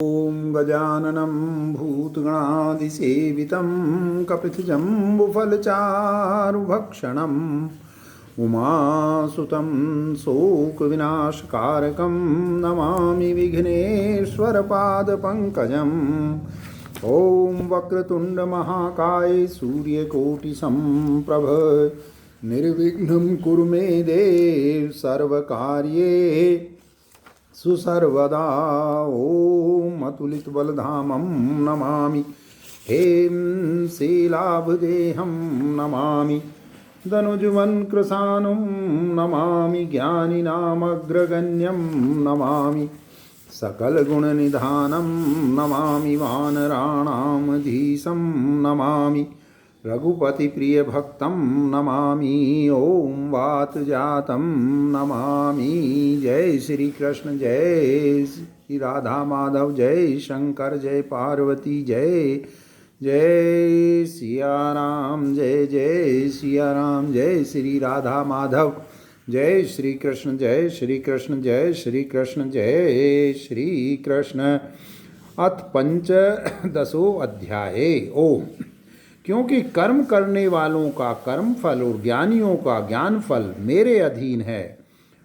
ॐ गजाननं भूतगणाधिसेवितं कपितजम्बुफलचारुभक्षणम् उमासुतं शोकविनाशकारकं नमामि विघ्नेश्वरपादपङ्कजम्। ॐ वक्रतुण्डमहाकाय सूर्यकोटिसम्प्रभ निर्विघ्नं कुरु मे देव सर्वकार्ये सुसर्वदा। ॐ अतुलितबलधामं नमामि हें शैलाभदेहं नमामि धनुजवन्कृशानुं नमामि ज्ञानिनामग्रगण्यं नमामि सकलगुणनिधानं नमामि वानराणामधीशं नमामि रघुपतिप्रियभक्तं नमामि ॐ वातजातं नमामि। जय श्री कृष्ण, जय श्री राधा माधव, जय शंकर, जय पार्वती, जय जय सिया राम, जय जय सिया राम, जय श्री राधा माधव, जय श्री कृष्ण, जय श्री कृष्ण, जय श्री कृष्ण, जय श्री कृष्ण। अथ पंचदशो अध्याय। ओम। क्योंकि कर्म करने वालों का कर्म फल और ज्ञानियों का ज्ञान फल मेरे अधीन है,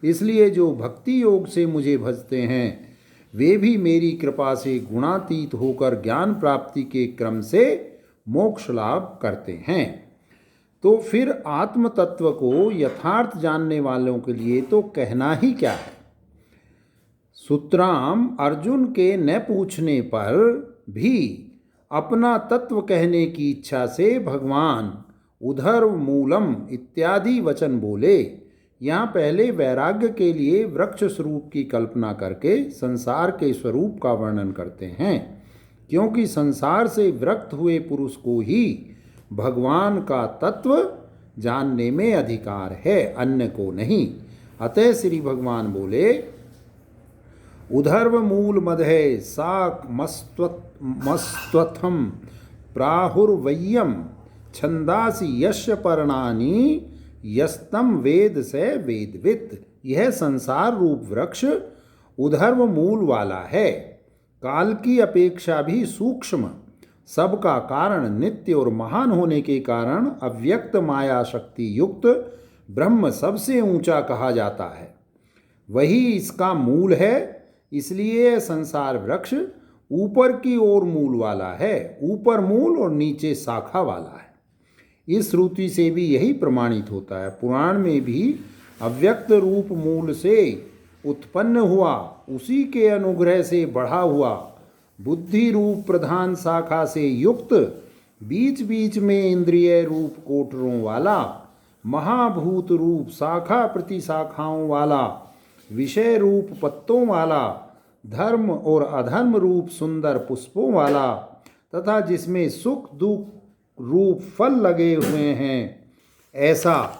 इसलिए जो भक्ति योग से मुझे भजते हैं वे भी मेरी कृपा से गुणातीत होकर ज्ञान प्राप्ति के क्रम से मोक्ष लाभ करते हैं। तो फिर आत्म तत्व को यथार्थ जानने वालों के लिए तो कहना ही क्या है। सुतराम अर्जुन के न पूछने पर भी अपना तत्व कहने की इच्छा से भगवान उधर मूलम इत्यादि वचन बोले। यहाँ पहले वैराग्य के लिए वृक्ष स्वरूप की कल्पना करके संसार के स्वरूप का वर्णन करते हैं, क्योंकि संसार से विरक्त हुए पुरुष को ही भगवान का तत्व जानने में अधिकार है, अन्य को नहीं। अतः श्री भगवान बोले, उधर्व मूल मधे साक मस्त्वथम प्राहुर्वय्यम छंदासी यस्य पर्णानि यस्तम वेद से वेदवित। यह संसार रूप वृक्ष उधर्व मूल वाला है, काल की अपेक्षा भी सूक्ष्म, सबका कारण, नित्य और महान होने के कारण अव्यक्त माया शक्ति युक्त ब्रह्म सबसे ऊंचा कहा जाता है। वही इसका मूल है, इसलिए संसार वृक्ष ऊपर की ओर मूल वाला है, ऊपर मूल और नीचे शाखा वाला है। इस श्रुति से भी यही प्रमाणित होता है। पुराण में भी अव्यक्त रूप मूल से उत्पन्न हुआ, उसी के अनुग्रह से बढ़ा हुआ, बुद्धि रूप प्रधान शाखा से युक्त, बीच बीच में इंद्रिय रूप कोटरों वाला, महाभूत रूप शाखा प्रतिशाखाओं वाला, विषय रूप पत्तों वाला, धर्म और अधर्म रूप सुंदर पुष्पों वाला, तथा जिसमें सुख दुख रूप फल लगे हुए हैं, ऐसा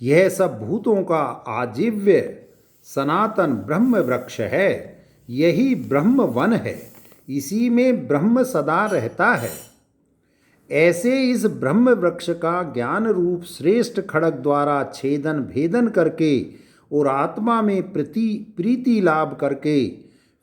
यह सब भूतों का आजीव्य सनातन ब्रह्म वृक्ष है। यही ब्रह्म वन है, इसी में ब्रह्म सदा रहता है। ऐसे इस ब्रह्म वृक्ष का ज्ञान रूप श्रेष्ठ खड़ग द्वारा छेदन भेदन करके और आत्मा में प्रीति लाभ करके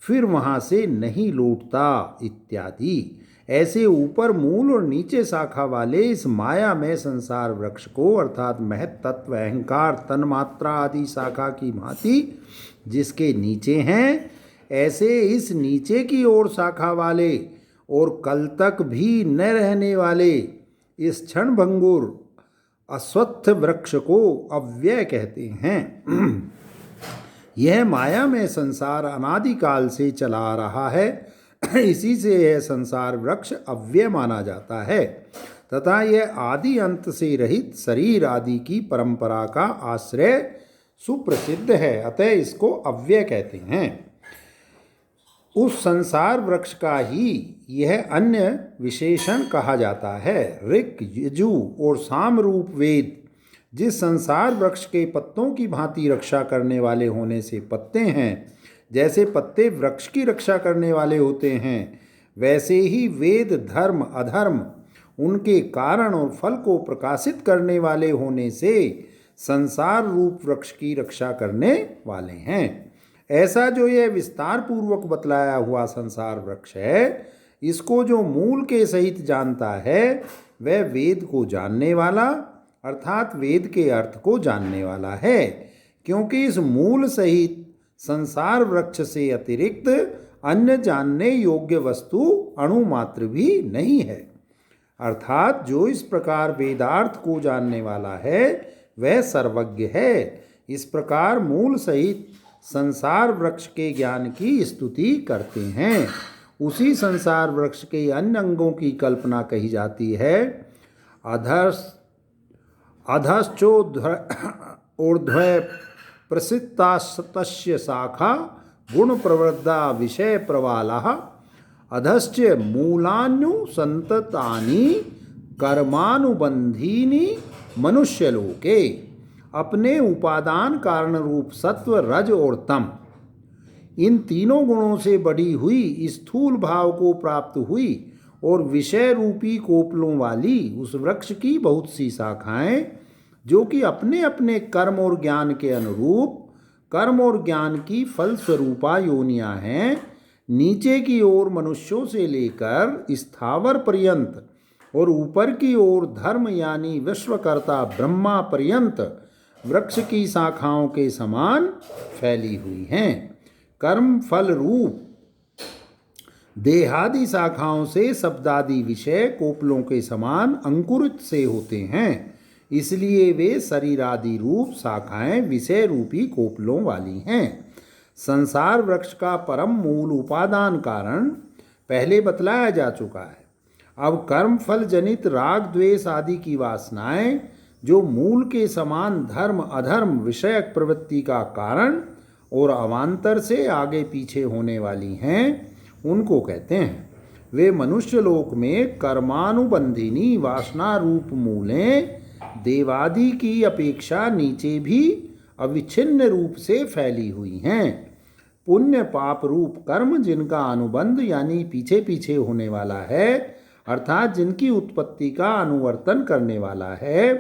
फिर वहाँ से नहीं लौटता इत्यादि। ऐसे ऊपर मूल और नीचे शाखा वाले इस माया में संसार वृक्ष को अर्थात महत तत्व अहंकार तन्मात्रा आदि शाखा की भांति जिसके नीचे हैं, ऐसे इस नीचे की ओर शाखा वाले और कल तक भी न रहने वाले इस क्षण भंगुर अश्वत्थ वृक्ष को अव्यय कहते हैं। यह माया में संसार अनादिकाल से चला आ रहा है, इसी से यह संसार वृक्ष अव्यय माना जाता है तथा यह आदि अंत से रहित शरीर आदि की परंपरा का आश्रय सुप्रसिद्ध है, अतः इसको अव्यय कहते हैं। उस संसार वृक्ष का ही यह अन्य विशेषण कहा जाता है। ऋक यजु और साम रूप वेद जिस संसार वृक्ष के पत्तों की भांति रक्षा करने वाले होने से पत्ते हैं, जैसे पत्ते वृक्ष की रक्षा करने वाले होते हैं, वैसे ही वेद धर्म अधर्म उनके कारण और फल को प्रकाशित करने वाले होने से संसार रूप वृक्ष की रक्षा करने वाले हैं। ऐसा जो यह विस्तार पूर्वक बतलाया हुआ संसार वृक्ष है, इसको जो मूल के सहित जानता है वह वेद को जानने वाला अर्थात वेद के अर्थ को जानने वाला है, क्योंकि इस मूल सहित संसार वृक्ष से अतिरिक्त अन्य जानने योग्य वस्तु अणु मात्र भी नहीं है। अर्थात जो इस प्रकार वेदार्थ को जानने वाला है वह सर्वज्ञ है। इस प्रकार मूल सहित संसार वृक्ष के ज्ञान की स्तुति करते हैं। उसी संसार वृक्ष के अन्य अंगों की कल्पना कही जाती है। ऊर्ध्व प्रसिद्धास्तस्य शाखा गुण प्रवृद्धा विषय प्रवालाः अधश्च मूलान्युसंततानि कर्मानुबंधीनि मनुष्यलोके। अपने उपादान कारण रूप सत्व रज और तम, इन तीनों गुणों से बढ़ी हुई स्थूल भाव को प्राप्त हुई और विषय रूपी कोपलों वाली उस वृक्ष की बहुत सी शाखाएं, जो कि अपने अपने कर्म और ज्ञान के अनुरूप कर्म और ज्ञान की फलस्वरूपा योनियां हैं, नीचे की ओर मनुष्यों से लेकर स्थावर पर्यंत और ऊपर की ओर धर्म यानी विश्वकर्ता ब्रह्मा पर्यंत वृक्ष की शाखाओं के समान फैली हुई हैं। कर्म फल रूप देहादि शाखाओं से शब्दादि विषय कोपलों के समान अंकुरित से होते हैं, इसलिए वे शरीरादि रूप शाखाएं विषय रूपी कोपलों वाली हैं। संसार वृक्ष का परम मूल उपादान कारण पहले बतलाया जा चुका है। अब कर्म फल जनित राग द्वेष आदि की वासनाएं, जो मूल के समान धर्म अधर्म विषयक प्रवृत्ति का कारण और अवान्तर से आगे पीछे होने वाली हैं, उनको कहते हैं। वे मनुष्य लोक में कर्मानुबंधिनी वासना रूप मूलें देवादि की अपेक्षा नीचे भी अविच्छिन्न रूप से फैली हुई हैं। पुण्य पाप रूप कर्म जिनका अनुबंध यानी पीछे पीछे होने वाला है, अर्थात जिनकी उत्पत्ति का अनुवर्तन करने वाला है,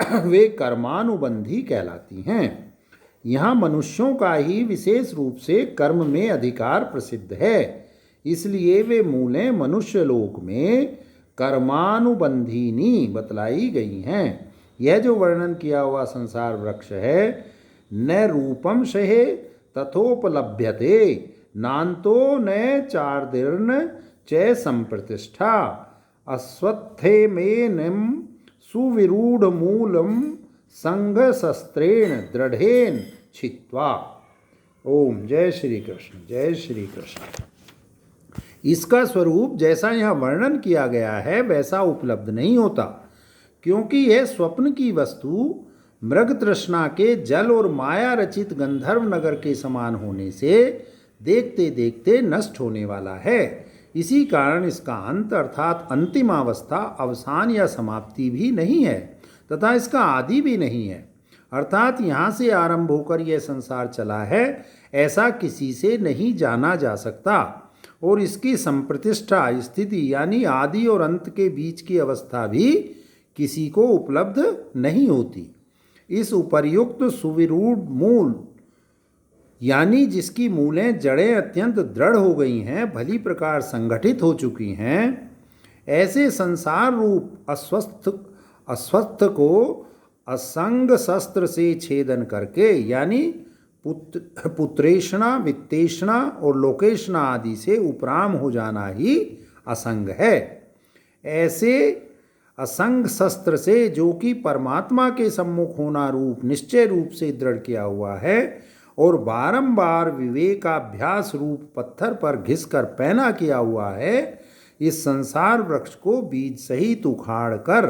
वे कर्मानुबंधी कहलाती हैं। यहाँ मनुष्यों का ही विशेष रूप से कर्म में अधिकार प्रसिद्ध है, इसलिए वे मूलें मनुष्य लोक में कर्मानुबंधिनी बतलाई गई हैं। यह जो वर्णन किया हुआ संसार वृक्ष है, न रूपम सहे तथोपलभ्यते नान्तो न चार्दीर्ण च संप्रतिष्ठा अश्वत्थे मेनम सुविरूढ़ मूलम संघ शस्त्रेण दृढ़ेन छित्वा। ओम जय श्री कृष्ण, जय श्री कृष्ण। इसका स्वरूप जैसा यहाँ वर्णन किया गया है वैसा उपलब्ध नहीं होता, क्योंकि यह स्वप्न की वस्तु मृग तृष्णा के जल और माया रचित गंधर्व नगर के समान होने से देखते देखते नष्ट होने वाला है। इसी कारण इसका अंत अर्थात अंतिम अवस्था अवसान या समाप्ति भी नहीं है तथा इसका आदि भी नहीं है। अर्थात यहाँ से आरंभ होकर यह संसार चला है ऐसा किसी से नहीं जाना जा सकता, और इसकी संप्रतिष्ठा स्थिति यानी आदि और अंत के बीच की अवस्था भी किसी को उपलब्ध नहीं होती। इस उपर्युक्त सुविरूढ़ मूल यानी जिसकी मूलें जड़ें अत्यंत दृढ़ हो गई हैं, भली प्रकार संगठित हो चुकी हैं, ऐसे संसार रूप अस्वस्थ को असंग शस्त्र से छेदन करके यानी पुत्रेषणा वित्तेषणा और लोकेषणा आदि से उपराम हो जाना ही असंग है। ऐसे असंग शस्त्र से जो कि परमात्मा के सम्मुख होना रूप निश्चय रूप से दृढ़ किया हुआ है और बारंबार विवेकाभ्यास रूप पत्थर पर घिसकर पैना किया हुआ है, इस संसार वृक्ष को बीज सहित उखाड़ कर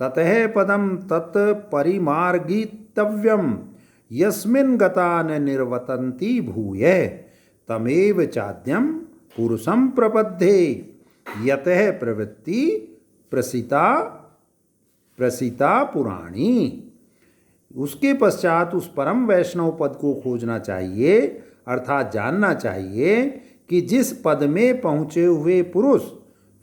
ततः पदम तत् परिमार्गितव्यम यस्मिन् गता न निर्वतन्ति भूयः तमेव चाद्यं पुरुषं प्रपद्ये यतः प्रवृत्ति प्रसिता पुराणी। उसके पश्चात उस परम वैष्णव पद को खोजना चाहिए, अर्थात जानना चाहिए कि जिस पद में पहुँचे हुए पुरुष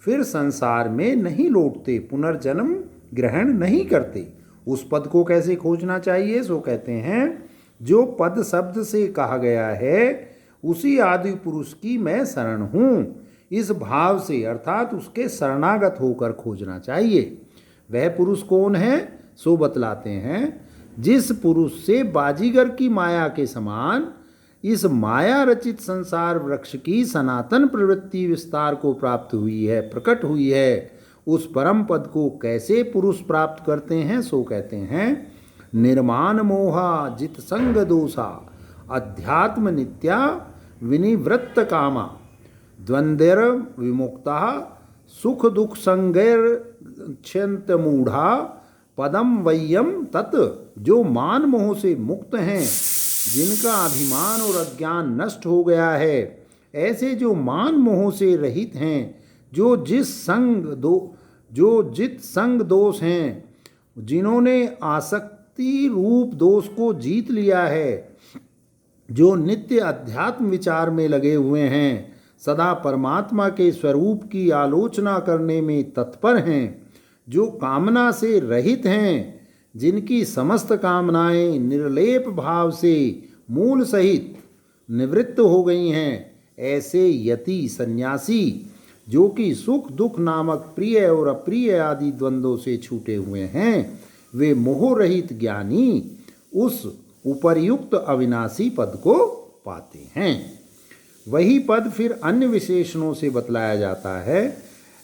फिर संसार में नहीं लौटते, पुनर्जन्म ग्रहण नहीं करते, उस पद को कैसे खोजना चाहिए? सो कहते हैं जो पद शब्द से कहा गया है उसी आदि पुरुष की मैं शरण हूँ, इस भाव से अर्थात उसके शरणागत होकर खोजना चाहिए। वह पुरुष कौन है सो बतलाते हैं। जिस पुरुष से बाजीगर की माया के समान इस माया रचित संसार वृक्ष की सनातन प्रवृत्ति विस्तार को प्राप्त हुई है, प्रकट हुई है, उस परम पद को कैसे पुरुष प्राप्त करते हैं सो कहते हैं। निर्माण मोहा जित संग दोषा अध्यात्म नित्या विनिवृत्त कामा द्वंद्वर विमुक्ता सुख दुख संगैर क्षंत मूढ़ा पदम वय्यम तत्। जो मान मोह से मुक्त हैं, जिनका अभिमान और अज्ञान नष्ट हो गया है, ऐसे जो मान मोह से रहित हैं, जो जित संग दोष हैं, जिन्होंने आसक्ति रूप दोष को जीत लिया है, जो नित्य अध्यात्म विचार में लगे हुए हैं, सदा परमात्मा के स्वरूप की आलोचना करने में तत्पर हैं, जो कामना से रहित हैं, जिनकी समस्त कामनाएं निर्लेप भाव से मूल सहित निवृत्त हो गई हैं, ऐसे यति सन्यासी जो कि सुख दुख नामक प्रिय और अप्रिय आदि द्वंद्वों से छूटे हुए हैं, वे मोह रहित ज्ञानी उस उपर्युक्त अविनाशी पद को पाते हैं। वही पद फिर अन्य विशेषणों से बतलाया जाता है।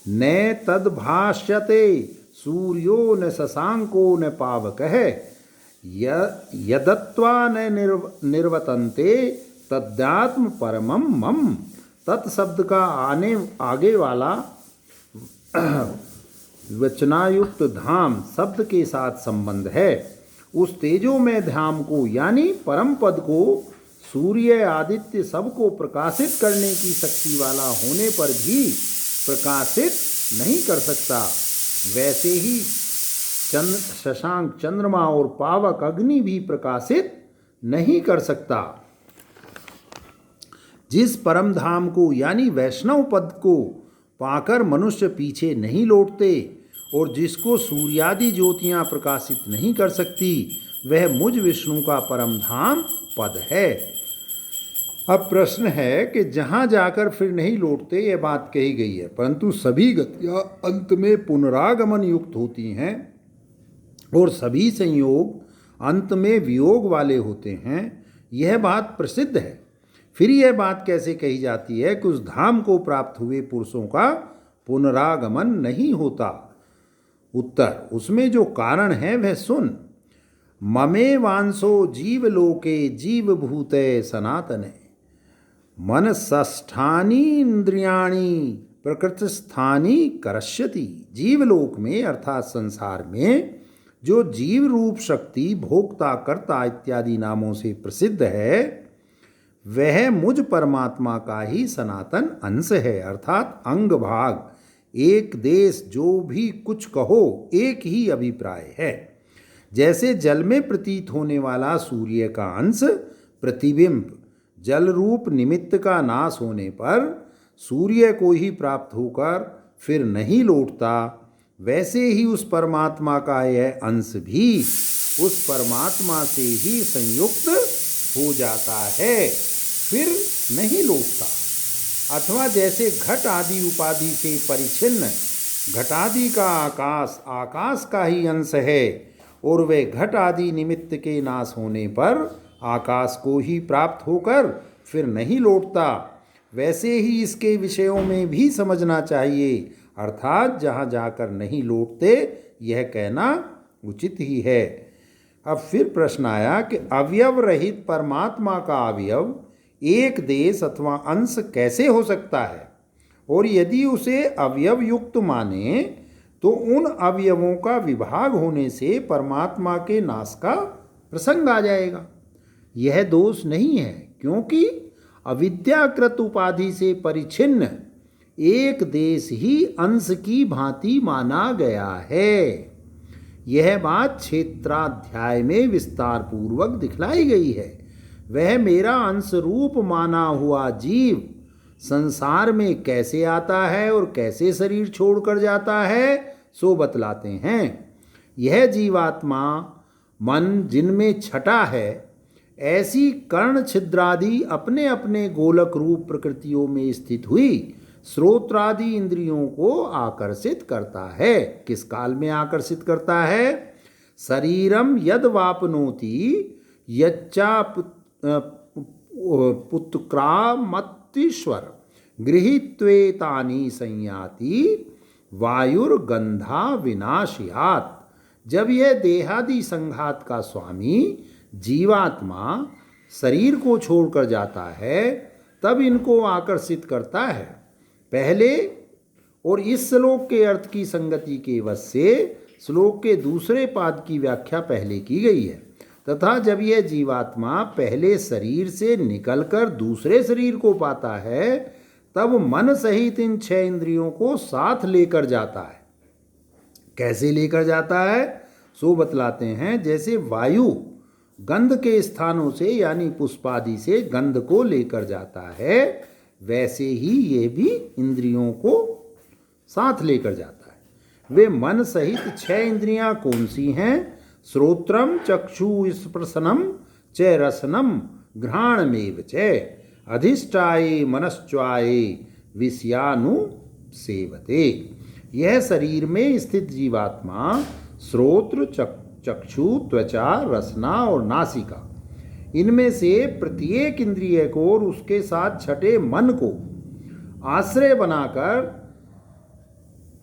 न तद्भाष्यते सूर्यो न शशांको न पावकः यदत्वा न निर्वतन्ते तद्यात्म परमं मम। तत्शब्द का आगे वाला वचनायुक्त धाम शब्द के साथ संबंध है। उस तेजो में धाम को यानी परम पद को सूर्य आदित्य सबको प्रकाशित करने की शक्ति वाला होने पर भी प्रकाशित नहीं कर सकता, वैसे ही शशांक चंद्रमा और पावक अग्नि भी प्रकाशित नहीं कर सकता। जिस परम धाम को यानी वैष्णव पद को पाकर मनुष्य पीछे नहीं लौटते और जिसको सूर्यादि ज्योतियां प्रकाशित नहीं कर सकती, वह मुझ विष्णु का परम धाम पद है। अब प्रश्न है कि जहाँ जाकर फिर नहीं लौटते, यह बात कही गई है, परंतु सभी गतियाँ अंत में पुनरागमन युक्त होती हैं और सभी संयोग अंत में वियोग वाले होते हैं, यह बात प्रसिद्ध है। फिर यह बात कैसे कही जाती है कि उस धाम को प्राप्त हुए पुरुषों का पुनरागमन नहीं होता? उत्तर, उसमें जो कारण है वह सुन। ममे वांसो जीवलोके जीवभूते सनातने मनसष्ठानि इंद्रियाणि प्रकृतिस्थानि करश्यति। जीवलोक में अर्थात संसार में जो जीव रूप शक्ति भोक्ता कर्ता इत्यादि नामों से प्रसिद्ध है, वह मुझ परमात्मा का ही सनातन अंश है, अर्थात अंग भाग। एक देश जो भी कुछ कहो, एक ही अभिप्राय है। जैसे जल में प्रतीत होने वाला सूर्य का अंश प्रतिबिंब जल रूप निमित्त का नाश होने पर सूर्य को ही प्राप्त होकर फिर नहीं लौटता, वैसे ही उस परमात्मा का यह अंश भी उस परमात्मा से ही संयुक्त हो जाता है, फिर नहीं लौटता। अथवा जैसे घट आदि उपाधि से परिच्छिन्न घटादि का आकाश आकाश का ही अंश है और वे घट आदि निमित्त के नाश होने पर आकाश को ही प्राप्त होकर फिर नहीं लौटता, वैसे ही इसके विषयों में भी समझना चाहिए, अर्थात जहाँ जाकर नहीं लौटते, यह कहना उचित ही है। अब फिर प्रश्न आया कि अवयव रहित परमात्मा का अवयव एक देश अथवा अंश कैसे हो सकता है, और यदि उसे अवयव युक्त माने तो उन अवयवों का विभाग होने से परमात्मा के नाश का प्रसंग आ जाएगा। यह दोष नहीं है, क्योंकि अविद्याकृत उपाधि से परिच्छिन्न एक देश ही अंश की भांति माना गया है। यह बात क्षेत्राध्याय में विस्तार पूर्वक दिखलाई गई है। वह मेरा अंश रूप माना हुआ जीव संसार में कैसे आता है और कैसे शरीर छोड़कर जाता है सो बतलाते हैं। यह जीवात्मा मन जिनमें छटा है, ऐसी कर्ण छिद्रादि अपने अपने गोलक रूप प्रकृतियों में स्थित हुई श्रोत्रादि इंद्रियों को आकर्षित करता है। किस काल में आकर्षित करता है? शरीरम यद वापनोति यच्चा पुत्क्रामत्तीश्वर गृहीत्वेतानि संयाति वायुर्गंधा विनाशयात। जब यह देहादि संघात का स्वामी जीवात्मा शरीर को छोड़कर जाता है तब इनको आकर्षित करता है। पहले और इस श्लोक के अर्थ की संगति के वश से श्लोक के दूसरे पाद की व्याख्या पहले की गई है। तथा जब यह जीवात्मा पहले शरीर से निकलकर दूसरे शरीर को पाता है तब मन सहित इन 6 इंद्रियों को साथ लेकर जाता है। कैसे लेकर जाता है सो बतलाते हैं। जैसे वायु गंध के स्थानों से यानी पुष्पादि से गंध को लेकर जाता है, वैसे ही ये भी इंद्रियों को साथ लेकर जाता है। वे मन सहित 6 इंद्रियां कौन सी हैं? श्रोत्रम चक्षु स्पर्शनम च रसनम घ्राणमेव च अधिष्ठाये मनश्चाये विषयानु सेवते। यह शरीर में स्थित जीवात्मा श्रोत्र चक्षु त्वचा रसना और नासिका इनमें से प्रत्येक इंद्रिय को और उसके साथ छठे मन को आश्रय बनाकर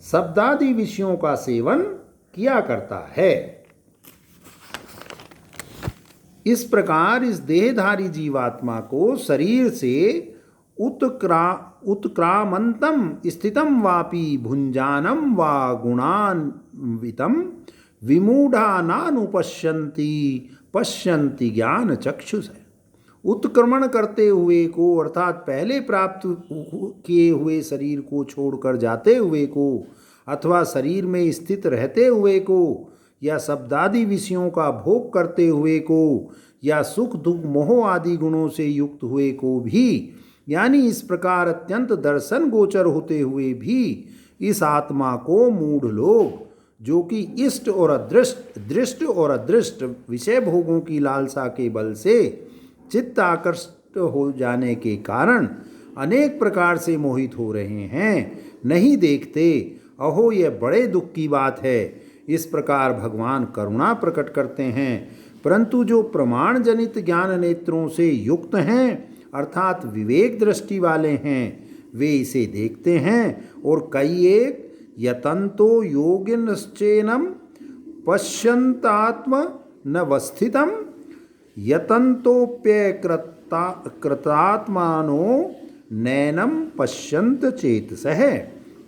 शब्दादि विषयों का सेवन किया करता है। इस प्रकार इस देहधारी जीवात्मा को शरीर से उत्क्रामंतम स्थितम वापि भुंजानम वा गुणान्वितम विमूढ़ा नानुपश्यन्ति पश्यन्ति ज्ञान चक्षुष है। उत्क्रमण करते हुए को अर्थात पहले प्राप्त किए हुए शरीर को छोड़कर जाते हुए को अथवा शरीर में स्थित रहते हुए को या शब्दादि विषयों का भोग करते हुए को या सुख दुख मोह आदि गुणों से युक्त हुए को भी, यानी इस प्रकार अत्यंत दर्शन गोचर होते हुए भी इस आत्मा को मूढ़ लोग जो कि इष्ट और अदृष्ट दृष्ट और अदृष्ट विषय भोगों की लालसा के बल से चित्त आकर्षित हो जाने के कारण अनेक प्रकार से मोहित हो रहे हैं, नहीं देखते। अहो यह बड़े दुख की बात है। इस प्रकार भगवान करुणा प्रकट करते हैं, परंतु जो प्रमाण जनित ज्ञान नेत्रों से युक्त हैं अर्थात विवेक दृष्टि वाले हैं वे इसे देखते हैं और कई एक यतंतो योगिनश्चेनम पश्यन्तात्म नवस्थितम यतंतोप्यकृतात्मानो नैनम पश्यन्त चेतसः।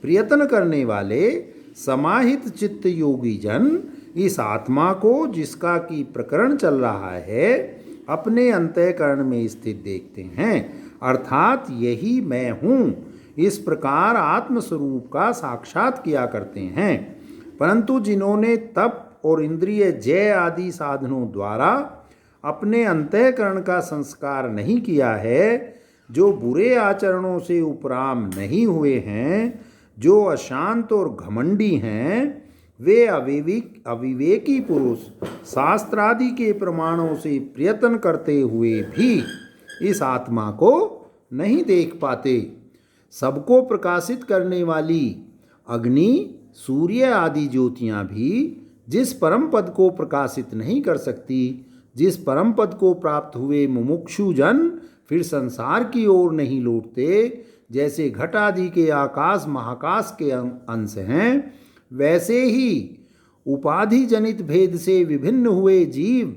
प्रयत्न करने वाले समाहित चित्त योगी जन इस आत्मा को जिसका कि प्रकरण चल रहा है अपने अंतःकरण में स्थित देखते हैं, अर्थात यही मैं हूँ। इस प्रकार आत्मस्वरूप का साक्षात किया करते हैं। परंतु जिन्होंने तप और इंद्रिय जय आदि साधनों द्वारा अपने अंतःकरण का संस्कार नहीं किया है, जो बुरे आचरणों से उपराम नहीं हुए हैं, जो अशांत और घमंडी हैं, वे अविवेकी पुरुष शास्त्रादि के प्रमाणों से प्रयत्न करते हुए भी इस आत्मा को नहीं देख पाते। सबको प्रकाशित करने वाली अग्नि सूर्य आदि ज्योतियाँ भी जिस परम पद को प्रकाशित नहीं कर सकती, जिस परम पद को प्राप्त हुए मुमुक्षु जन फिर संसार की ओर नहीं लौटते, जैसे घट आदि के आकाश महाकाश के अंश हैं, वैसे ही उपाधि जनित भेद से विभिन्न हुए जीव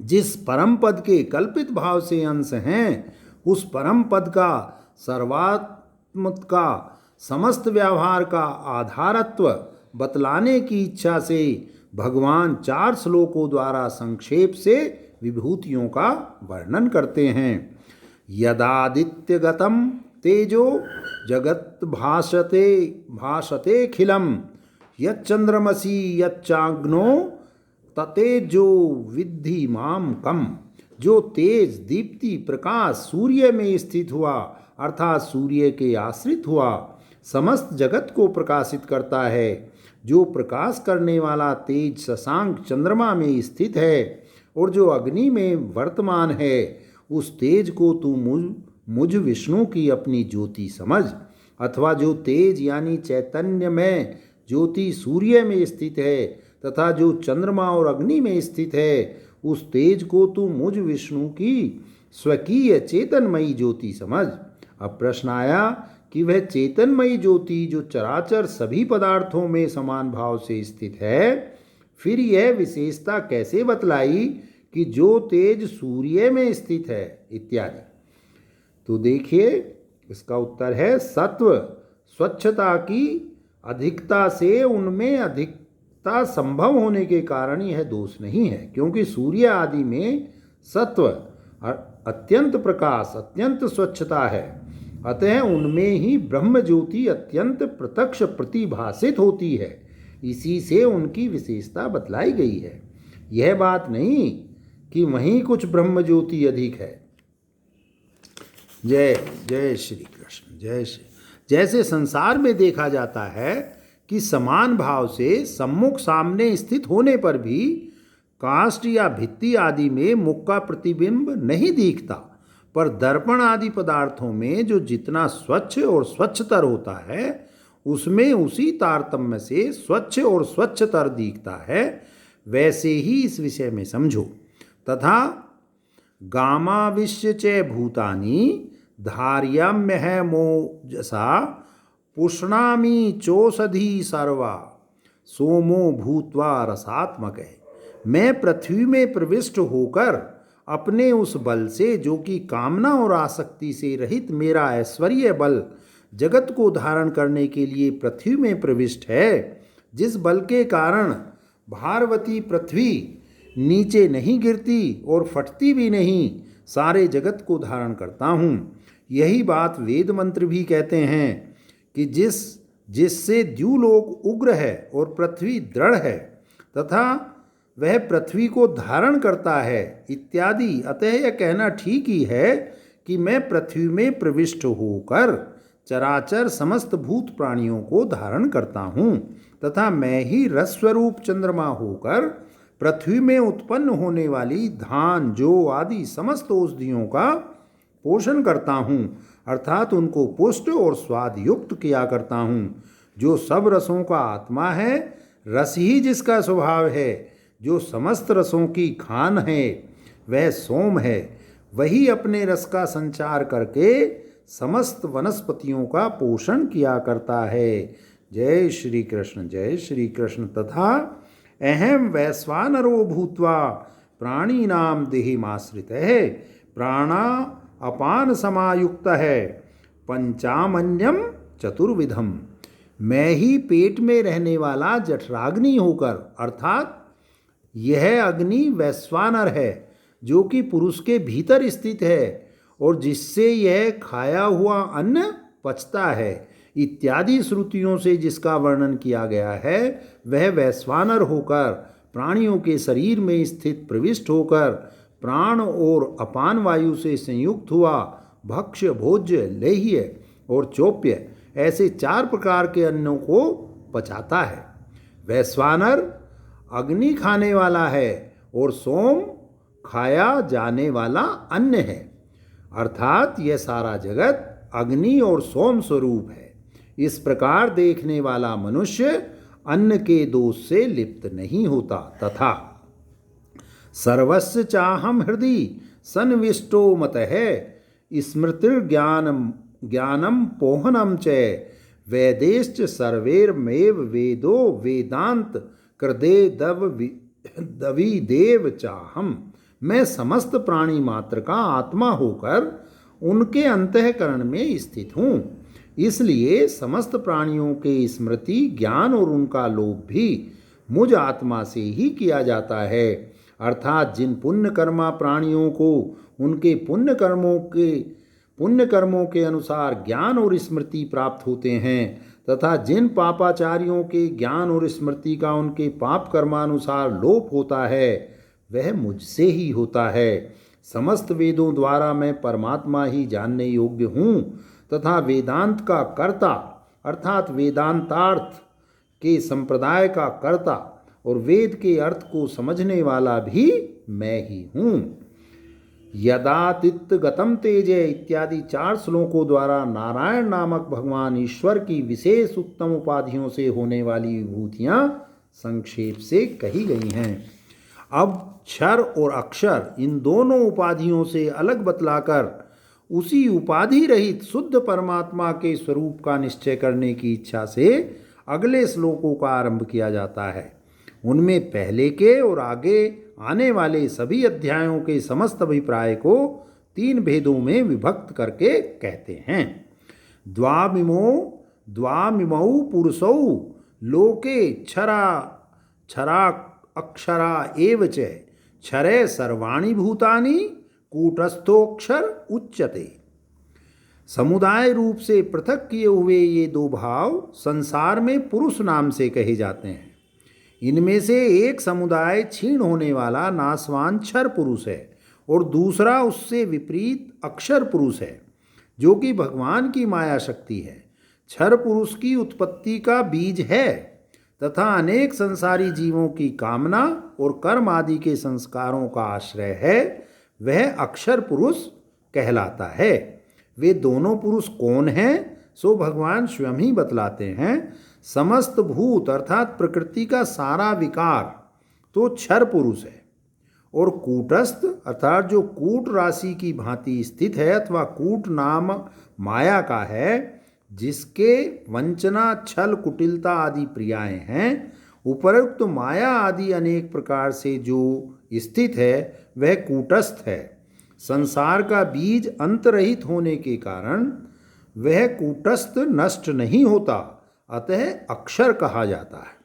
जिस परम पद के कल्पित भाव से अंश हैं, उस परम पद का सर्वात्म का समस्त व्यवहार का आधारत्व बतलाने की इच्छा से भगवान 4 श्लोकों द्वारा संक्षेप से विभूतियों का वर्णन करते हैं। यदादित्यगतम तेजो जगत भासतेखिलम यच्चंद्रमसि यच्चाग्नो ततेजो विद्धि माम कम। जो तेज दीप्ति प्रकाश सूर्य में स्थित हुआ अर्थात सूर्य के आश्रित हुआ समस्त जगत को प्रकाशित करता है, जो प्रकाश करने वाला तेज शशांक चंद्रमा में स्थित है और जो अग्नि में वर्तमान है उस तेज को तू मुझ विष्णु की अपनी ज्योति समझ, अथवा जो तेज यानी चैतन्य में ज्योति सूर्य में स्थित है तथा जो चंद्रमा और अग्नि में स्थित है उस तेज को तू मुझ विष्णु की स्वकीय चेतनमयी ज्योति समझ। अब प्रश्न आया कि वह चेतनमयी ज्योति जो चराचर सभी पदार्थों में समान भाव से स्थित है, फिर यह विशेषता कैसे बतलाई कि जो तेज सूर्य में स्थित है इत्यादि। तो देखिए इसका उत्तर है सत्व स्वच्छता की अधिकता से उनमें अधिकता संभव होने के कारण यह दोष नहीं है, क्योंकि सूर्य आदि में सत्व अत्यंत प्रकाश अत्यंत स्वच्छता है, अतः उनमें ही ब्रह्म ज्योति अत्यंत प्रत्यक्ष प्रतिभासित होती है, इसी से उनकी विशेषता बतलाई गई है। यह बात नहीं कि वहीं कुछ ब्रह्म ज्योति अधिक है। जय जय श्री कृष्ण। जय श्री। जैसे संसार में देखा जाता है कि समान भाव से सम्मुख सामने स्थित होने पर भी काष्ठ या भित्ति आदि में मुख का प्रतिबिंब नहीं दिखता, पर दर्पण आदि पदार्थों में जो जितना स्वच्छ और स्वच्छतर होता है उसमें उसी तारतम्य से स्वच्छ और स्वच्छतर दिखता है। वैसे ही इस विषय में समझो। तथा गामाविश्य च भूतानि धार्यम्य है मोजसा पुष्णामी चोषधि सर्वा सोमो भूत्वा रसात्मक है। मैं पृथ्वी में प्रविष्ट होकर अपने उस बल से, जो कि कामना और आसक्ति से रहित मेरा ऐश्वर्य बल जगत को धारण करने के लिए पृथ्वी में प्रविष्ट है, जिस बल के कारण भारवती पृथ्वी नीचे नहीं गिरती और फटती भी नहीं, सारे जगत को धारण करता हूँ। यही बात वेद मंत्र भी कहते हैं कि जिससे द्युलोक उग्र है और पृथ्वी दृढ़ है तथा वह पृथ्वी को धारण करता है इत्यादि। अतः यह कहना ठीक ही है कि मैं पृथ्वी में प्रविष्ट होकर चराचर समस्त भूत प्राणियों को धारण करता हूँ तथा मैं ही रसस्वरूप चंद्रमा होकर पृथ्वी में उत्पन्न होने वाली धान जौ आदि समस्त औषधियों का पोषण करता हूँ, अर्थात उनको पुष्ट और स्वाद युक्त किया करता हूँ। जो सब रसों का आत्मा है, रस ही जिसका स्वभाव है, जो समस्त रसों की खान है, वह सोम है। वही अपने रस का संचार करके समस्त वनस्पतियों का पोषण किया करता है। जय श्री कृष्ण। जय श्री कृष्ण। तथा अहम वैश्वानरो भूत्वा प्राणीनाम देहिमाश्रित है प्राणा अपान समायुक्त है पंचामन्यम चतुर्विधम। मैं ही पेट में रहने वाला जठराग्नि होकर, अर्थात यह अग्नि वैश्वानर है जो कि पुरुष के भीतर स्थित है और जिससे यह खाया हुआ अन्न पचता है इत्यादि श्रुतियों से जिसका वर्णन किया गया है, वह वैश्वानर होकर प्राणियों के शरीर में स्थित प्रविष्ट होकर प्राण और अपान वायु से संयुक्त हुआ भक्ष्य भोज्य लेह्य और चोप्य ऐसे 4 प्रकार के अन्नों को पचाता है। वैश्वानर अग्नि खाने वाला है और सोम खाया जाने वाला अन्न है, अर्थात यह सारा जगत अग्नि और सोम स्वरूप है। इस प्रकार देखने वाला मनुष्य अन्न के दोष से लिप्त नहीं होता। तथा सर्वस्य चाहम हृदि सन्विष्टो मतः स्मृतिर्ज्ञानम पोहनम च वेदेश्च सर्वैर्मेव वेदो वेदांत कृदे दवि देव चाहम। मैं समस्त प्राणी मात्र का आत्मा होकर उनके अंतःकरण में स्थित हूँ, इसलिए समस्त प्राणियों के स्मृति ज्ञान और उनका लोभ भी मुझ आत्मा से ही किया जाता है। अर्थात जिन पुण्य कर्मा प्राणियों को उनके पुण्य कर्मों के अनुसार ज्ञान और स्मृति प्राप्त होते हैं तथा जिन पापाचारियों के ज्ञान और स्मृति का उनके पाप कर्मानुसार लोप होता है, वह मुझसे ही होता है। समस्त वेदों द्वारा मैं परमात्मा ही जानने योग्य हूँ तथा वेदांत का कर्ता, अर्थात वेदांतार्थ के संप्रदाय का कर्ता और वेद के अर्थ को समझने वाला भी मैं ही हूँ। यदातित गतम तेजे इत्यादि 4 श्लोकों द्वारा नारायण नामक भगवान ईश्वर की विशेष उत्तम उपाधियों से होने वाली विभूतियाँ संक्षेप से कही गई हैं। अब क्षर और अक्षर इन दोनों उपाधियों से अलग बतलाकर उसी उपाधि रहित शुद्ध परमात्मा के स्वरूप का निश्चय करने की इच्छा से अगले श्लोकों का आरंभ किया जाता है। उनमें पहले के और आगे आने वाले सभी अध्यायों के समस्त अभिप्राय को 3 भेदों में विभक्त करके कहते हैं। द्वामिमौ पुरुषौ लोके क्षरा अक्षरा एव च क्षरे सर्वाणि भूतानि कूटस्थोक्षर उच्यते। समुदाय रूप से पृथक किए हुए ये 2 भाव संसार में पुरुष नाम से कहे जाते हैं। इनमें से एक समुदाय क्षीण होने वाला नासवान क्षर पुरुष है और दूसरा उससे विपरीत अक्षर पुरुष है, जो कि भगवान की माया शक्ति है। क्षर पुरुष की उत्पत्ति का बीज है तथा अनेक संसारी जीवों की कामना और कर्म आदि के संस्कारों का आश्रय है, वह अक्षर पुरुष कहलाता है। वे दोनों पुरुष कौन हैं, सो भगवान स्वयं ही बतलाते हैं। समस्त भूत अर्थात प्रकृति का सारा विकार तो क्षर पुरुष है, और कूटस्थ अर्थात जो कूट राशि की भांति स्थित है अथवा कूट नाम माया का है, जिसके वंचना छल कुटिलता आदि प्रियाएं हैं, उपरोक्त माया आदि अनेक प्रकार से जो स्थित है वह कूटस्थ है। संसार का बीज अंतरहित होने के कारण वह कूटस्थ नष्ट नहीं होता, अतः अक्षर कहा जाता है।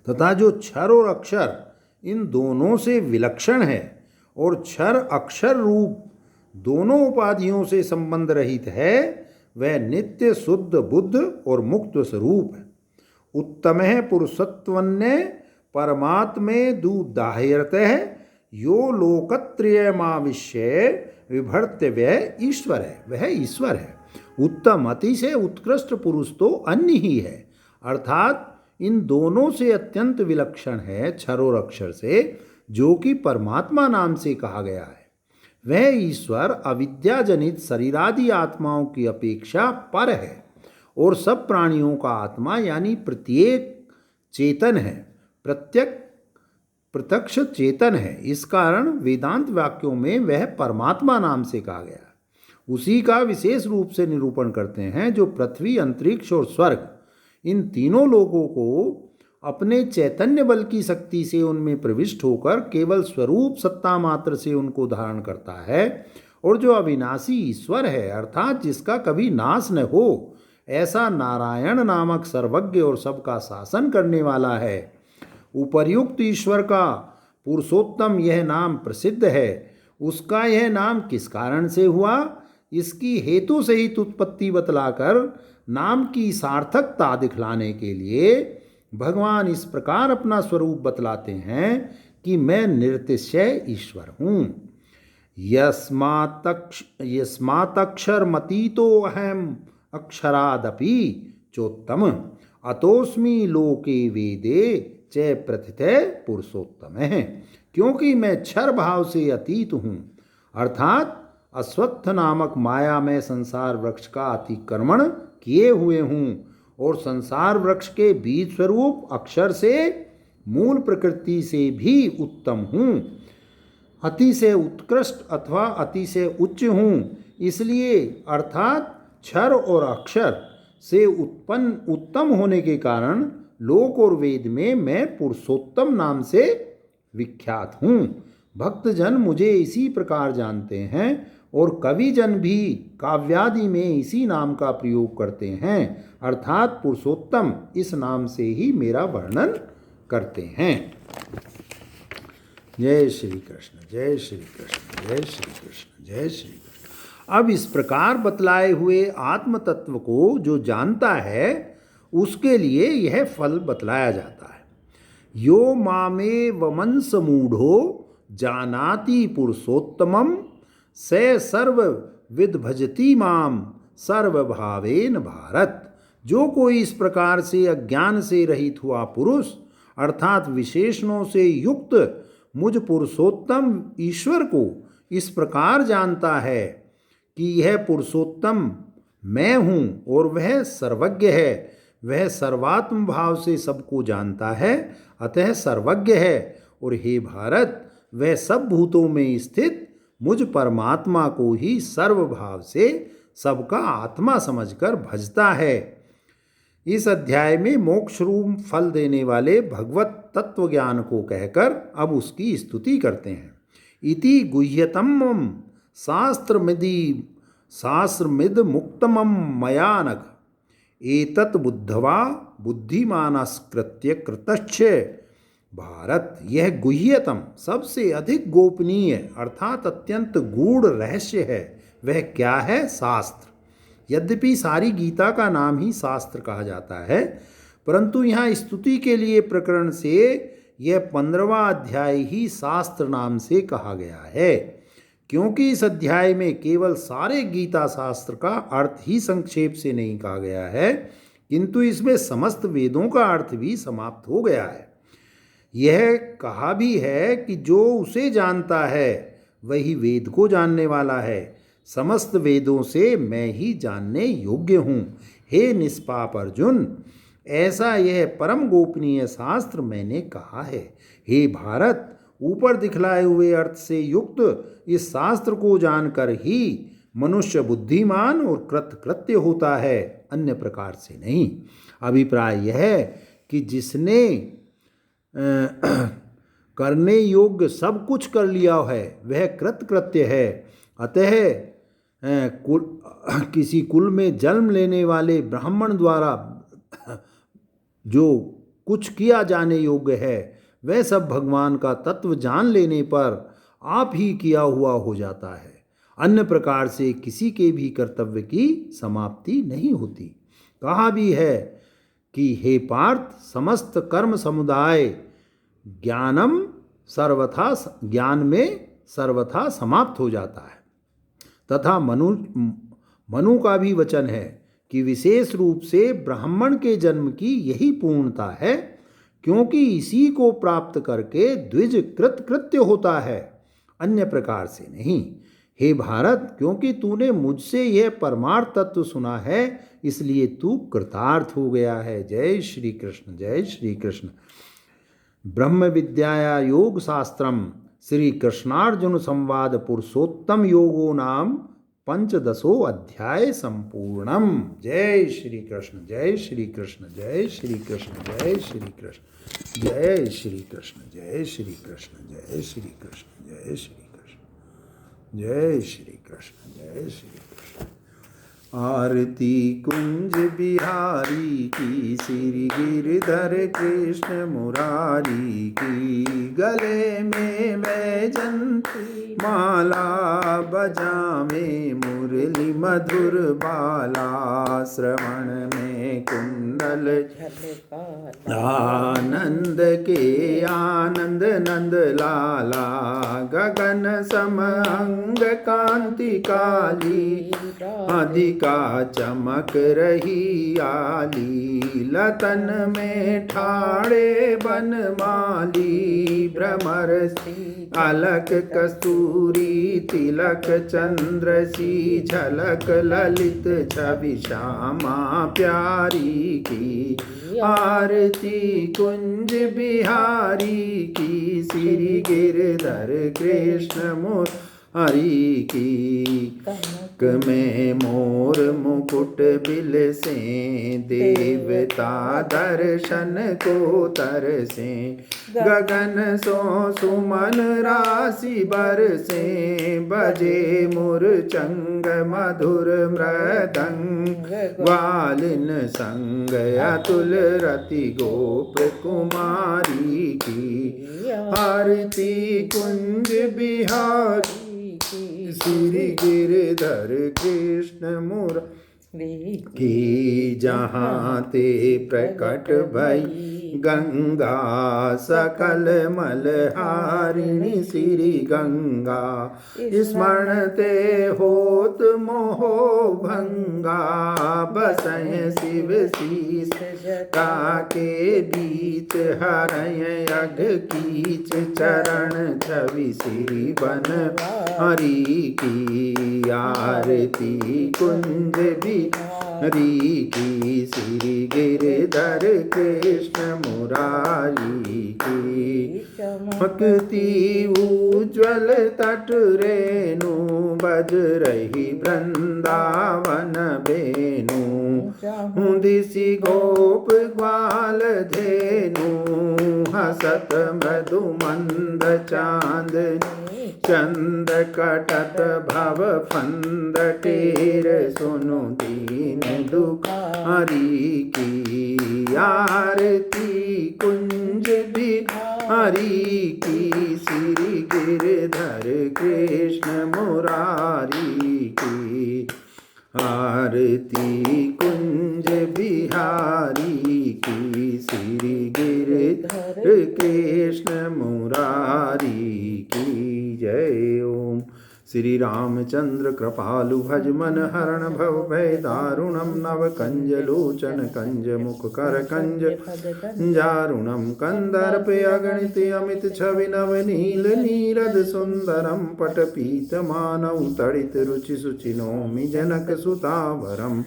तथा जो क्षर और अक्षर इन दोनों से विलक्षण है और क्षर अक्षर रूप दोनों उपाधियों से संबंध रहित है, वह नित्य शुद्ध बुद्ध और मुक्त स्वरूप है। उत्तम पुरुषत्वन्य परमात्मे दुदाह्यतः यो लोकत्रयमाविश्य विभर्त्यव्य ईश्वर है, वह ईश्वर है। उत्तम अति से उत्कृष्ट पुरुष तो अन्य ही है, अर्थात इन दोनों से अत्यंत विलक्षण है क्षर और अक्षर से, जो कि परमात्मा नाम से कहा गया है। वह ईश्वर अविद्याजनित शरीरादि आत्माओं की अपेक्षा पर है और सब प्राणियों का आत्मा यानी प्रत्येक चेतन है, प्रत्यक्ष चेतन है। इस कारण वेदांत वाक्यों में वह परमात्मा नाम से कहा गया। उसी का विशेष रूप से निरूपण करते हैं, जो पृथ्वी, अंतरिक्ष और स्वर्ग इन तीनों लोगों को अपने चैतन्य बल की शक्ति से उनमें प्रविष्ट होकर केवल स्वरूप सत्ता मात्र से उनको धारण करता है, और जो अविनाशी ईश्वर है अर्थात जिसका कभी नाश न हो, ऐसा नारायण नामक सर्वज्ञ और सबका शासन करने वाला है। उपर्युक्त ईश्वर का पुरुषोत्तम यह नाम प्रसिद्ध है। उसका यह नाम किस कारण से हुआ, इसकी हेतु सहित उत्पत्ति बतलाकर नाम की सार्थकता दिखलाने के लिए भगवान इस प्रकार अपना स्वरूप बतलाते हैं कि मैं निरतिशय ईश्वर हूँ। यस्मात्क्षरमतीतो अहम अक्षरादपि चोत्तम अतोस्मि लोके वेदे च प्रथिते पुरुषोत्तम है। क्योंकि मैं क्षर भाव से अतीत हूँ, अर्थात अश्वत्थ नामक माया में संसार वृक्ष का अतिक्रमण किए हुए हूँ और संसार वृक्ष के बीज स्वरूप अक्षर से मूल प्रकृति से भी उत्तम हूँ, अति से उत्कृष्ट अथवा अति से उच्च हूँ। इसलिए अर्थात क्षर और अक्षर से उत्तम होने के कारण लोक और वेद में मैं पुरुषोत्तम नाम से विख्यात हूँ। भक्तजन मुझे इसी प्रकार जानते हैं और कविजन भी काव्यादि में इसी नाम का प्रयोग करते हैं, अर्थात पुरुषोत्तम इस नाम से ही मेरा वर्णन करते हैं। जय श्री कृष्ण, जय श्री कृष्ण, जय श्री कृष्ण, जय श्री कृष्ण। अब इस प्रकार बतलाए हुए आत्म तत्व को जो जानता है उसके लिए यह फल बतलाया जाता है। यो मामे वमंस मूढ़ो जानाति पुरुषोत्तमम से सर्वविद भजति माम सर्वभावेन भारत। जो कोई इस प्रकार से अज्ञान से रहित हुआ पुरुष अर्थात विशेषणों से युक्त मुझ पुरुषोत्तम ईश्वर को इस प्रकार जानता है कि यह पुरुषोत्तम मैं हूँ और वह सर्वज्ञ है, वह सर्वात्म भाव से सबको जानता है, अतः सर्वज्ञ है। और हे भारत, वह सब भूतों में स्थित मुझ परमात्मा को ही सर्वभाव से सबका आत्मा समझकर भजता है। इस अध्याय में मोक्ष रूप फल देने वाले भगवत तत्व ज्ञान को कहकर अब उसकी स्तुति करते हैं। इति गुह्यतमं शास्त्रमिद मुक्तमं मया नघ एतत् बुद्धवा बुद्धिमानस्कृत्य कृतश्च। भारत, यह गुह्यतम सबसे अधिक गोपनीय अर्थात अत्यंत गूढ़ रहस्य है। वह क्या है? शास्त्र। यद्यपि सारी गीता का नाम ही शास्त्र कहा जाता है, परंतु यहाँ स्तुति के लिए प्रकरण से यह 15वां अध्याय ही शास्त्र नाम से कहा गया है, क्योंकि इस अध्याय में केवल सारे गीता शास्त्र का अर्थ ही संक्षेप से नहीं कहा गया है, किंतु इसमें समस्त वेदों का अर्थ भी समाप्त हो गया है। यह कहा भी है कि जो उसे जानता है वही वेद को जानने वाला है। समस्त वेदों से मैं ही जानने योग्य हूँ। हे निष्पाप अर्जुन, ऐसा यह परम गोपनीय शास्त्र मैंने कहा है। हे भारत, ऊपर दिखलाए हुए अर्थ से युक्त इस शास्त्र को जानकर ही मनुष्य बुद्धिमान और कृतकृत्य होता है, अन्य प्रकार से नहीं। अभिप्राय यह है कि जिसने करने योग्य सब कुछ कर लिया है वह कृतकृत्य है। अतः किसी कुल में जन्म लेने वाले ब्राह्मण द्वारा जो कुछ किया जाने योग्य है वह सब भगवान का तत्व जान लेने पर आप ही किया हुआ हो जाता है। अन्य प्रकार से किसी के भी कर्तव्य की समाप्ति नहीं होती। कहा भी है कि हे पार्थ, समस्त कर्म समुदाय ज्ञान में सर्वथा समाप्त हो जाता है। तथा मनु का भी वचन है कि विशेष रूप से ब्राह्मण के जन्म की यही पूर्णता है, क्योंकि इसी को प्राप्त करके द्विज कृतकृत्य होता है, अन्य प्रकार से नहीं। हे भारत, क्योंकि तूने मुझसे यह परमार्थ तत्व सुना है इसलिए तू कृतार्थ हो गया है। जय श्री कृष्ण, जय श्री कृष्ण। ब्रह्म विद्याया योग शास्त्रम श्री कृष्णार्जुन संवाद पुरुषोत्तम योगो नाम 15 अध्याय संपूर्णम। जय श्री कृष्ण, जय श्री कृष्ण, जय श्री कृष्ण, जय श्री कृष्ण, जय श्री कृष्ण, जय श्री कृष्ण, जय श्री कृष्ण, जय श्री कृष्ण, जय श्री कृष्ण, जय श्री कृष्ण। आरती कुंज बिहारी की, श्री गिरधर कृष्ण मुरारी की। गले में वैजंती माला, बजावे मुरली मधुर बाला। श्रवण में कुंडल आनंद के आनंद नंद लाला। गगन सम अंग कांति काली, अधिका चमक रही आली। लतन में ठाड़े बनमाली, भ्रमर अलक कस्तूरी तिलक चंद्र सी। झलक ललित छवि श्यामा प्यारी की। आरती कुंज बिहारी की, श्री गिरधर कृष्ण मुरारी की। कनक में मोर मुकुट बिल से, देवता दर्शन को तरसे। गगन सो सुमन राशि बरसे, बजे मुरचंग मधुर मृदंग। ग्वालिन संग अतुल रति गोप कुमारी की। आरती कुंज बिहारी श्री गिरधर कृष्ण मुरारी की। जहाँ ते प्रकट भई गंगा सकल मलहारिणी श्री गंगा स्मरण ते होत मोहो भंगा बसय शिव शीस के बीच हरय अघ कीच चरण छवि श्री बन हरि की आरती कुंज बिहारी की श्री गिरधर कृष्ण मुरारी की भक्ति उज्ज्वल तट रेणु बज रही वृंदावन बेनु दिशि गोप ग्वाल धेनु हसत मृदु मंद चांदनी चंद कटत भव फंद टेर सुनु दीन दुखारी की आरती कुंज बिहारी की श्री गिरधर कृष्ण मुरारी की आरती कुंज बिहारी की श्री गिरधर कृष्ण मुरारी की जय। ओम श्री रामचंद्र कृपालु भज मन हरण भव भय दारुणम नव कंज लोचन कंज मुख कर कंज जारुणम कंदर्प अगणित अमित छवि नव नील नीरद सुंदरम पट पीत मानव तड़ित रुचि सुचि नौमि जनक सुतावरम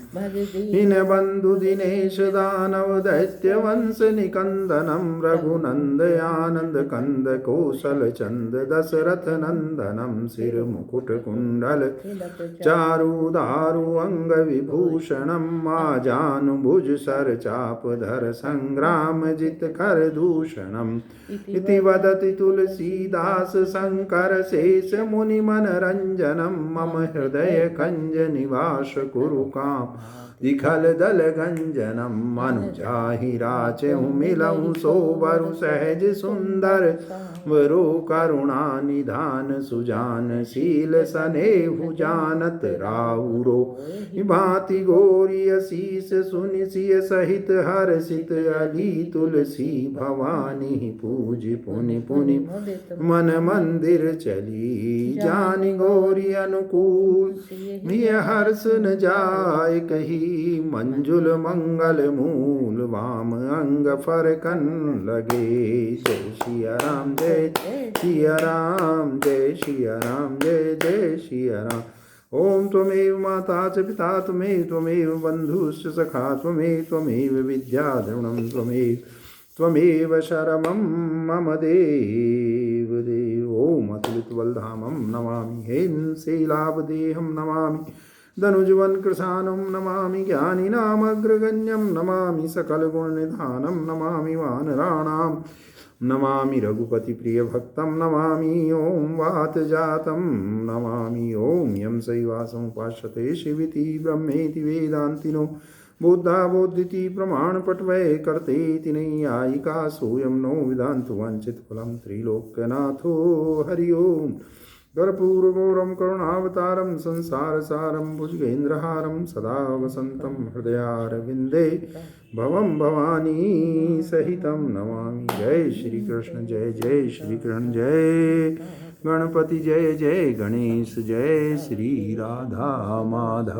इन बंधु दिनेश दानव दैत्य वंश निकंदनम रघुनंद आनंद कंद कौशल चंद दशरथ नंदनम सिर मुकुट कुंडल चारु दारु अंग विभूषणम माजानुभुज सर चाप धर संग्राम जित कर दूषणम इति वदति तुलसीदास शंकर शेष मुनि मनरंजनम मम हृदय कंज निवास कुरु काम दिखल दल गंजनम मनुजाहि राचहु मिलहु सोवरु सहज सुंदर वरो करुणा निधान सुजान शील सनेहु जानत राहुरो भांति गोरी शीस सुनि सिय सहित हर्षित अली तुलसी भवानी पूज पुनि पुनि मन मंदिर चली जानि गौरी अनुकूल यह हर्ष न जाय कही मंजुल मंगल मूल वाम अंग फरकन लगे जय सिया राम जय सिया राम जय सिया राम जय जय सिया राम। ओम त्वमेव माता च पिता त्वमेव बंधुश्च सखा त्वमेव विद्या द्रविणं त्वमेव शरणं मम देव देव। ओम अतुलितबलधामं नमामि हेमशैलाभदेहं नमामि धनुजवन कृशानं नमामि ज्ञानिनामग्रगण्यं नमामि सकलगुणनिधानं नमामि वानराणां नमामि रघुपतिप्रियभक्तं नमामि ॐ वातजातं नमामि ॐ यं शैवासमुपाश्यते शिविति ब्रह्मेति वेदान्तिनो बुद्धा बोधिति प्रमाणपटवै कर्तेति नैयायिका सोऽयं नो विदान्तु वाञ्छितफलं त्रिलोक्यनाथो हरि ओम्। कर्पूरगौरं करुणावतारं संसारसारं भुजगेन्द्रहारं सदा वसन्तं हृदयारविन्दे भवं भवानी सहितं नमामि। जय श्री कृष्ण जय जय श्री कृष्ण जय गणपति जय जय गणेश जय श्री राधा माधव।